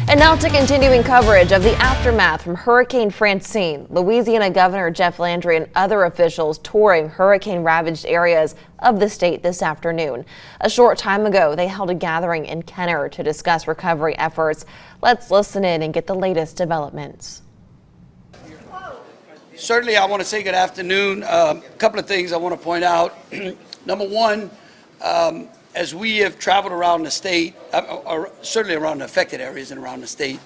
And now to continuing coverage of the aftermath from Hurricane Francine. Louisiana Governor Jeff Landry and other officials touring hurricane-ravaged areas of the state this afternoon. A short time ago, they held a gathering in Kenner to discuss recovery efforts. Let's listen in and get the latest developments. Certainly, I want to say good afternoon. A couple of things I want to point out. Number one, as we have traveled around the state, certainly around the affected areas and around the state,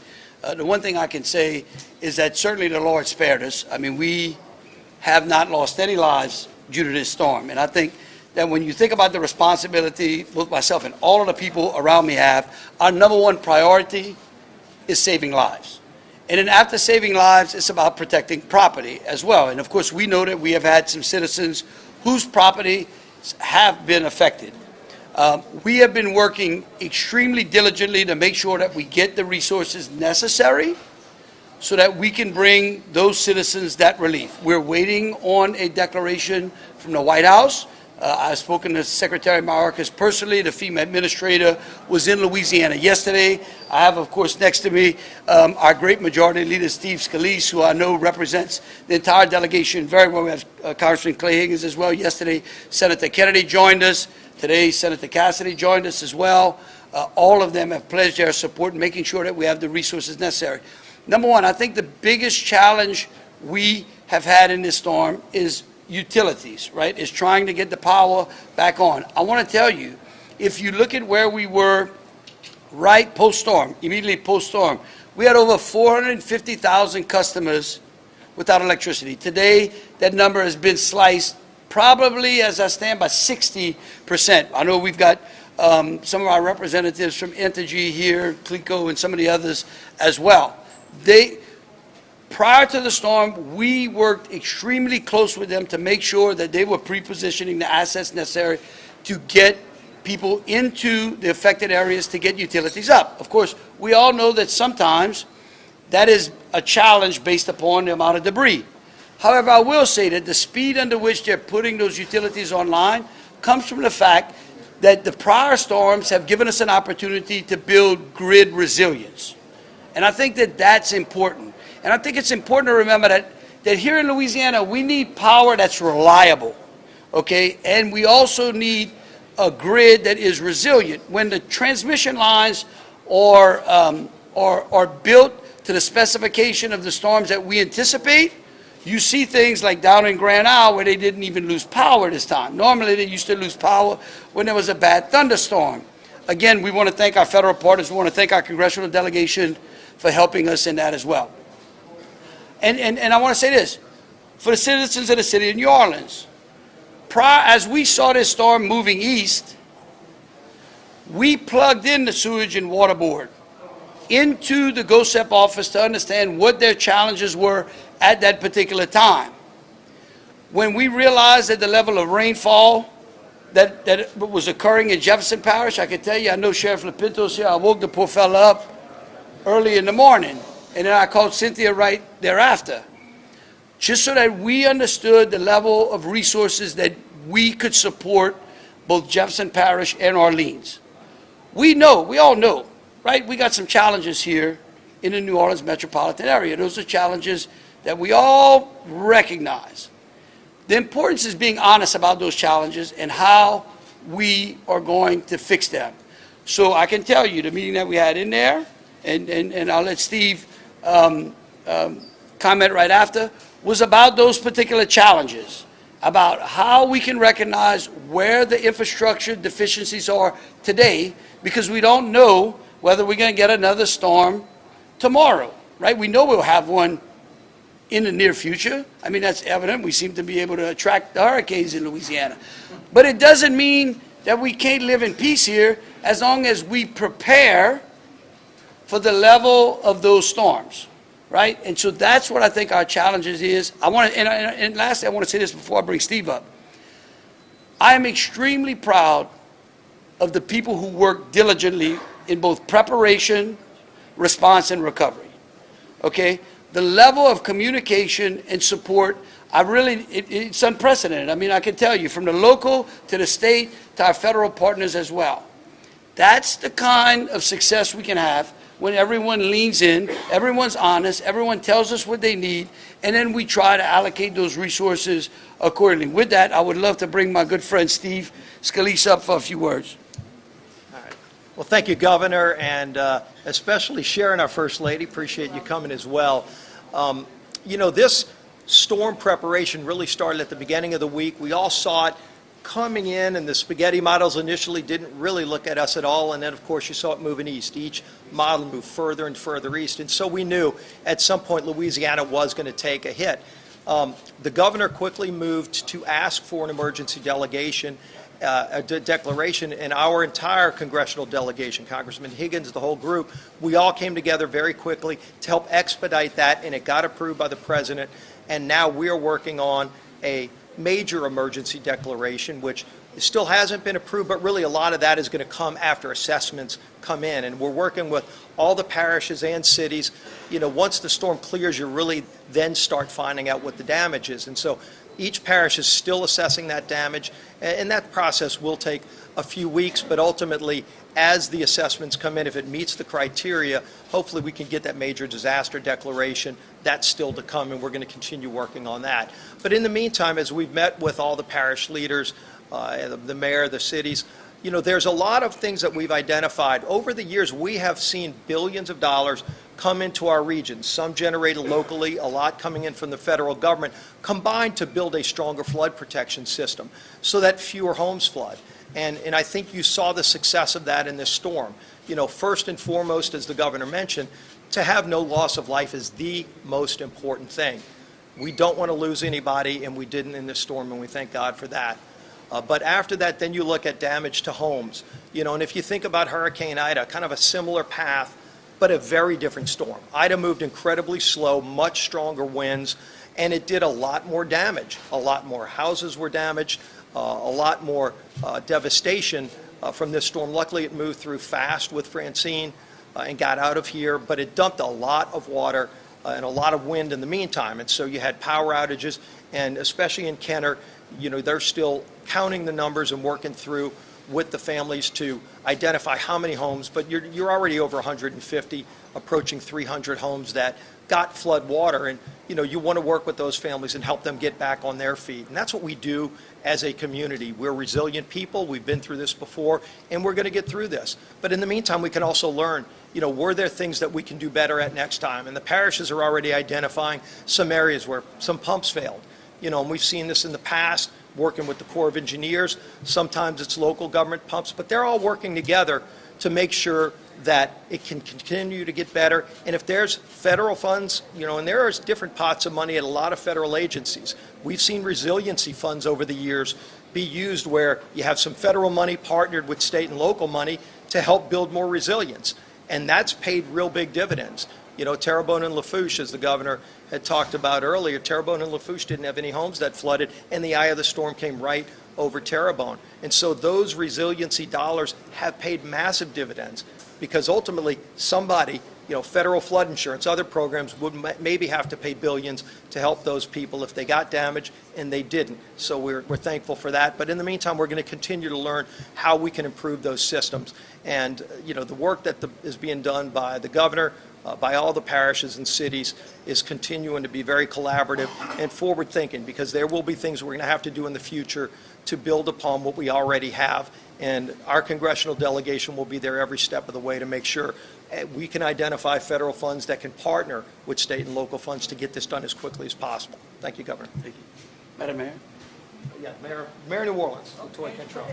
the one thing I can say is that certainly the Lord spared us. I mean, we have not lost any lives due to this storm. And I think that when you think about the responsibility, both myself and all of the people around me have, our number one priority is saving lives. And then after saving lives, it's about protecting property as well. And of course, we know that we have had some citizens whose property have been affected. We have been working extremely diligently to make sure that we get the resources necessary so that we can bring those citizens that relief. We're waiting on a declaration from the White House. I've spoken to Secretary Mayorkas personally. The FEMA administrator was in Louisiana yesterday. I have, of course, next to me our great majority leader, Steve Scalise, who I know represents the entire delegation very well. We have Congressman Clay Higgins as well. Yesterday, Senator Kennedy joined us. Today, Senator Cassidy joined us as well. All of them have pledged their support in making sure that we have the resources necessary. Number one, I think the biggest challenge we have had in this storm is utilities, right? Is trying to get the power back on. I want to tell you, if you look at where we were right post-storm, immediately post-storm, we had over 450,000 customers without electricity. Today, that number has been sliced probably, as I stand, by 60%. I know we've got some of our representatives from Entergy here, Clico, and some of the others as well. Prior to the storm, we worked extremely close with them to make sure that they were pre-positioning the assets necessary to get people into the affected areas to get utilities up. Of course, we all know that sometimes that is a challenge based upon the amount of debris. However, I will say that the speed under which they're putting those utilities online comes from the fact that the prior storms have given us an opportunity to build grid resilience. And I think that that's important. And I think it's important to remember that here in Louisiana, we need power that's reliable, okay? And we also need a grid that is resilient. When the transmission lines are built to the specification of the storms that we anticipate, you see things like down in Grand Isle where they didn't even lose power this time. Normally, they used to lose power when there was a bad thunderstorm. Again, we want to thank our federal partners. We want to thank our congressional delegation for helping us in that as well. And I want to say this, for the citizens of the city of New Orleans, as we saw this storm moving east, we plugged in the Sewage and Water Board into the GOSEP office to understand what their challenges were at that particular time. When we realized that the level of rainfall that was occurring in Jefferson Parish, I can tell you, I know Sheriff LaPinto's here, I woke the poor fella up early in the morning. And then I called Cynthia right thereafter, just so that we understood the level of resources that we could support both Jefferson Parish and Orleans. We all know, right? We got some challenges here in the New Orleans metropolitan area. Those are challenges that we all recognize. The importance is being honest about those challenges and how we are going to fix them. So I can tell you the meeting that we had in there, and I'll let Steve comment right after, was about those particular challenges, about how we can recognize where the infrastructure deficiencies are today, because we don't know whether we're going to get another storm tomorrow, right? We know we'll have one in the near future. I mean, that's evident. We seem to be able to attract the hurricanes in Louisiana. But it doesn't mean that we can't live in peace here as long as we prepare for the level of those storms, right? And so that's what I think our challenges is. And lastly, I want to say this before I bring Steve up. I am extremely proud of the people who work diligently in both preparation, response, and recovery, okay? The level of communication and support, it's unprecedented. I mean, I can tell you, from the local to the state to our federal partners as well. That's the kind of success we can have when everyone leans in, everyone's honest, everyone tells us what they need, and then we try to allocate those resources accordingly. With that, I would love to bring my good friend Steve Scalise up for a few words. All right. Well, thank you, Governor, and especially Sharon, our First Lady. Appreciate you coming as well. You know, this storm preparation really started at the beginning of the week. We all saw it coming in, and the spaghetti models initially didn't really look at us at all, and then of course you saw it moving east. Each model moved further and further east, and so we knew at some point Louisiana was going to take a hit. The governor quickly moved to ask for an emergency delegation, a declaration, and our entire congressional delegation, Congressman Higgins, the whole group, we all came together very quickly to help expedite that, and it got approved by the president, and now we're working on a major emergency declaration, which still hasn't been approved, but really a lot of that is going to come after assessments come in. And we're working with all the parishes and cities. You know, once the storm clears, you really then start finding out what the damage is. And so each parish is still assessing that damage, and that process will take a few weeks, but ultimately, as the assessments come in, if it meets the criteria, hopefully we can get that major disaster declaration. That's still to come, and we're going to continue working on that. But in the meantime, as we've met with all the parish leaders, the mayor, the cities, you know, there's a lot of things that we've identified. Over the years, we have seen billions of dollars come into our region, some generated locally, a lot coming in from the federal government, combined to build a stronger flood protection system so that fewer homes flood. And I think you saw the success of that in this storm. You know, first and foremost, as the governor mentioned, to have no loss of life is the most important thing. We don't want to lose anybody, and we didn't in this storm, and we thank God for that. But after that, then you look at damage to homes. You know, and if you think about Hurricane Ida, kind of a similar path, but a very different storm. Ida moved incredibly slow, much stronger winds, and it did a lot more damage. A lot more houses were damaged, a lot more devastation from this storm. Luckily, it moved through fast with Francine and got out of here, but it dumped a lot of water and a lot of wind in the meantime. And so you had power outages, and especially in Kenner, you know, they're still counting the numbers and working through with the families to identify how many homes, but you're already over 150, approaching 300 homes that got flood water, and you know, you want to work with those families and help them get back on their feet. And that's what we do as a community. We're resilient people. We've been through this before, and we're going to get through this. But in the meantime, we can also learn, you know, were there things that we can do better at next time? And the parishes are already identifying some areas where some pumps failed. You know, and we've seen this in the past, working with the Corps of Engineers. Sometimes it's local government pumps, but they're all working together to make sure that it can continue to get better. And if there's federal funds, you know, and there are different pots of money at a lot of federal agencies. We've seen resiliency funds over the years be used where you have some federal money partnered with state and local money to help build more resilience. And that's paid real big dividends. You know, Terrebonne and Lafourche, as the governor had talked about earlier, Terrebonne and Lafourche didn't have any homes that flooded, and the eye of the storm came right over Terrebonne. And so those resiliency dollars have paid massive dividends, because ultimately somebody, you know, federal flood insurance, other programs would maybe have to pay billions to help those people if they got damage, and they didn't. So we're thankful for that. But in the meantime, we're going to continue to learn how we can improve those systems. And, you know, the work that is being done by the governor, by all the parishes and cities, is continuing to be very collaborative and forward-thinking, because there will be things we're going to have to do in the future to build upon what we already have. And our congressional delegation will be there every step of the way to make sure we can identify federal funds that can partner with state and local funds to get this done as quickly as possible. Thank you, Governor. Thank you. Madam Mayor? Yeah, Mayor New Orleans. Toy control.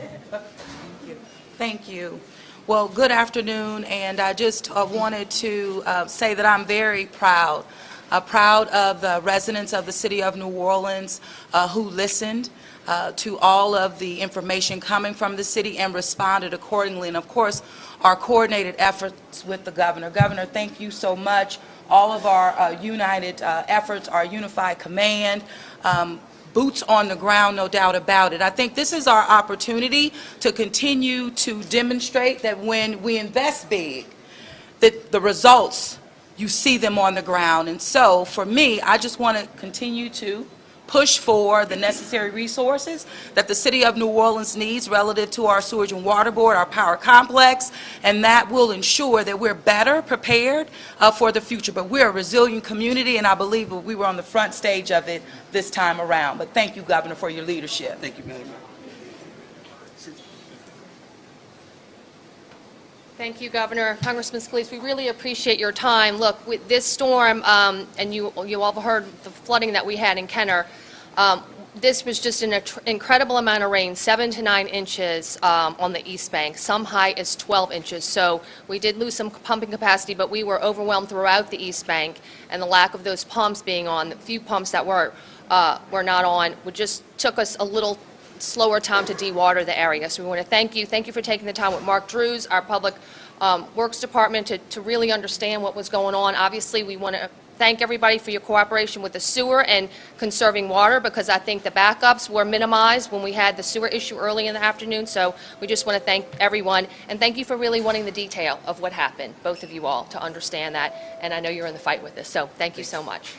Thank you. Well, good afternoon, and I just wanted to say that I'm very proud of the residents of the city of New Orleans who listened to all of the information coming from the city and responded accordingly, and of course, our coordinated efforts with the governor. Governor, thank you so much. All of our united efforts, our unified command, boots on the ground, no doubt about it. I think this is our opportunity to continue to demonstrate that when we invest big, that the results, you see them on the ground. And so for me, I just want to continue to push for the necessary resources that the City of New Orleans needs relative to our sewage and water board, our power complex, and that will ensure that we're better prepared for the future. But we're a resilient community, and I believe we were on the front stage of it this time around. But thank you, Governor, for your leadership. Thank you, Madam Mayor. Thank you, Governor. Congressman Scalise, we really appreciate your time. Look, with this storm, and you all have heard the flooding that we had in Kenner, this was just an incredible amount of rain, 7 to 9 inches on the East Bank, some high as 12 inches. So we did lose some pumping capacity, but we were overwhelmed throughout the East Bank, and the lack of those pumps being on, the few pumps that were not on, just took us a little slower time to dewater the area. So we want to thank you. Thank you for taking the time with Mark Drews, our Public Works Department, to really understand what was going on. Obviously, we want to thank everybody for your cooperation with the sewer and conserving water, because I think the backups were minimized when we had the sewer issue early in the afternoon. So we just want to thank everyone, and thank you for really wanting the detail of what happened, both of you all, to understand that. And I know you're in the fight with this, so thank you so much.